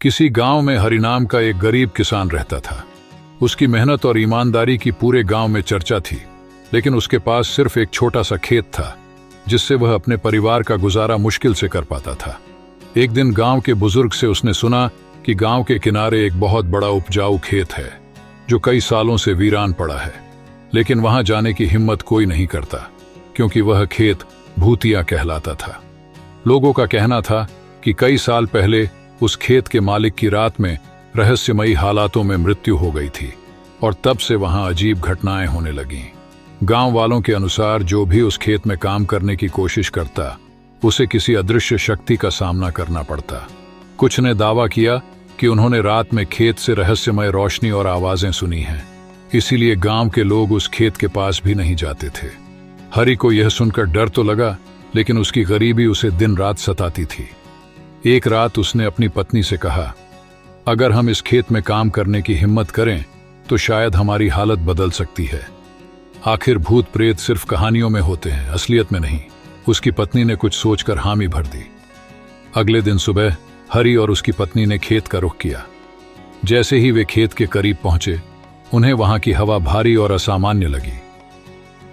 किसी गांव में हरि नाम का एक गरीब किसान रहता था। उसकी मेहनत और ईमानदारी की पूरे गांव में चर्चा थी, लेकिन उसके पास सिर्फ एक छोटा सा खेत था जिससे वह अपने परिवार का गुजारा मुश्किल से कर पाता था। एक दिन गांव के बुजुर्ग से उसने सुना कि गांव के किनारे एक बहुत बड़ा उपजाऊ खेत है जो कई सालों से वीरान पड़ा है, लेकिन वहां जाने की हिम्मत कोई नहीं करता क्योंकि वह खेत भूतिया कहलाता था। लोगों का कहना था कि कई साल पहले उस खेत के मालिक की रात में रहस्यमयी हालातों में मृत्यु हो गई थी और तब से वहां अजीब घटनाएं होने लगीं। गांव वालों के अनुसार जो भी उस खेत में काम करने की कोशिश करता उसे किसी अदृश्य शक्ति का सामना करना पड़ता। कुछ ने दावा किया कि उन्होंने रात में खेत से रहस्यमय रोशनी और आवाजें सुनी हैं, इसीलिए गांव के लोग उस खेत के पास भी नहीं जाते थे। हरि को यह सुनकर डर तो लगा, लेकिन उसकी गरीबी उसे दिन रात सताती थी। एक रात उसने अपनी पत्नी से कहा, अगर हम इस खेत में काम करने की हिम्मत करें तो शायद हमारी हालत बदल सकती है। आखिर भूत प्रेत सिर्फ कहानियों में होते हैं, असलियत में नहीं। उसकी पत्नी ने कुछ सोचकर हामी भर दी। अगले दिन सुबह हरि और उसकी पत्नी ने खेत का रुख किया। जैसे ही वे खेत के करीब पहुंचे, उन्हें वहां की हवा भारी और असामान्य लगी।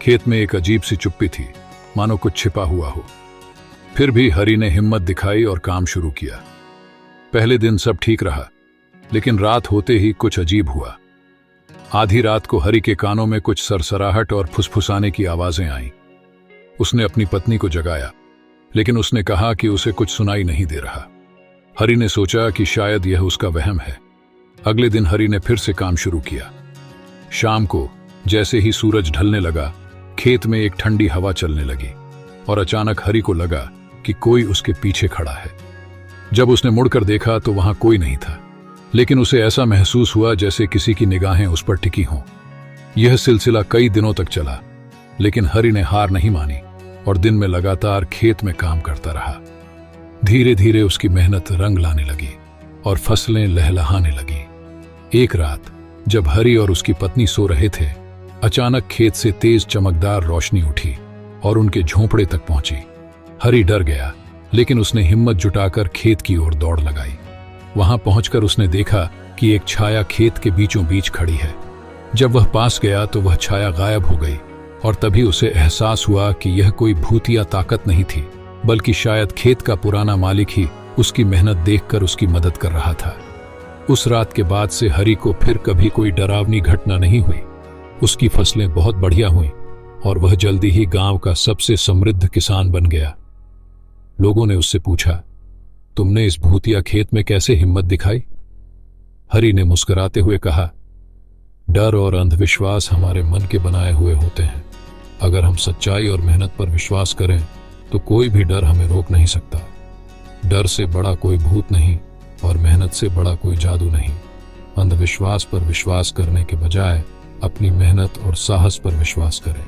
खेत में एक अजीब सी चुप्पी थी, मानो कुछ छिपा हुआ हो। फिर भी हरि ने हिम्मत दिखाई और काम शुरू किया। पहले दिन सब ठीक रहा, लेकिन रात होते ही कुछ अजीब हुआ। आधी रात को हरि के कानों में कुछ सरसराहट और फुसफुसाने की आवाजें आईं। उसने अपनी पत्नी को जगाया, लेकिन उसने कहा कि उसे कुछ सुनाई नहीं दे रहा। हरि ने सोचा कि शायद यह उसका वहम है। अगले दिन हरि ने फिर से काम शुरू किया। शाम को जैसे ही सूरज ढलने लगा, खेत में एक ठंडी हवा चलने लगी और अचानक हरि को लगा कि कोई उसके पीछे खड़ा है। जब उसने मुड़कर देखा तो वहां कोई नहीं था, लेकिन उसे ऐसा महसूस हुआ जैसे किसी की निगाहें उस पर टिकी हों। यह सिलसिला कई दिनों तक चला, लेकिन हरि ने हार नहीं मानी और दिन में लगातार खेत में काम करता रहा। धीरे धीरे उसकी मेहनत रंग लाने लगी और फसलें लहलहाने लगीं। एक रात जब हरि और उसकी पत्नी सो रहे थे, अचानक खेत से तेज चमकदार रोशनी उठी और उनके झोंपड़े तक पहुंची। हरि डर गया, लेकिन उसने हिम्मत जुटाकर खेत की ओर दौड़ लगाई। वहां पहुंचकर उसने देखा कि एक छाया खेत के बीचों बीच खड़ी है। जब वह पास गया तो वह छाया गायब हो गई और तभी उसे एहसास हुआ कि यह कोई भूतिया ताकत नहीं थी, बल्कि शायद खेत का पुराना मालिक ही उसकी मेहनत देखकर उसकी मदद कर रहा था। उस रात के बाद से हरि को फिर कभी कोई डरावनी घटना नहीं हुई। उसकी फसलें बहुत बढ़िया हुईं और वह जल्दी ही गांव का सबसे समृद्ध किसान बन गया। लोगों ने उससे पूछा, तुमने इस भूतिया खेत में कैसे हिम्मत दिखाई? हरि ने मुस्कुराते हुए कहा, डर और अंधविश्वास हमारे मन के बनाए हुए होते हैं। अगर हम सच्चाई और मेहनत पर विश्वास करें तो कोई भी डर हमें रोक नहीं सकता। डर से बड़ा कोई भूत नहीं और मेहनत से बड़ा कोई जादू नहीं। अंधविश्वास पर विश्वास करने के बजाय अपनी मेहनत और साहस पर विश्वास करें।